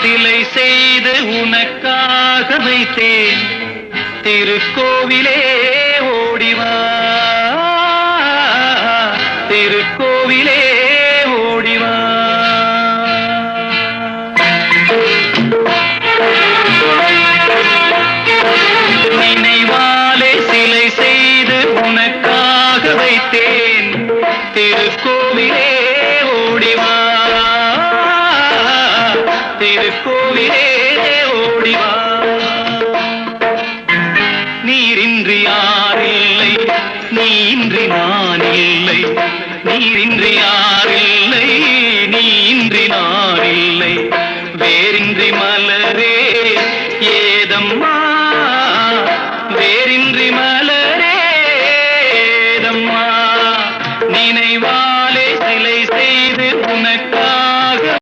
சிலை செய்து உனக்காக வைத்தேன் திருக்கோவிலே ஓடிவா திருக்கோவிலே ஓடிவா நினைவாலே சிலை செய்து உனக்காக வைத்தேன் திருக்கோவிலே ஓடிவா திருக்கோவிலே ஓடிவா நீரின்றி யாரில்லை நீயின்றி நான் இல்லை நீரின்றி யாரில்லை நீயின்றி நான் இல்லை வேறின்றி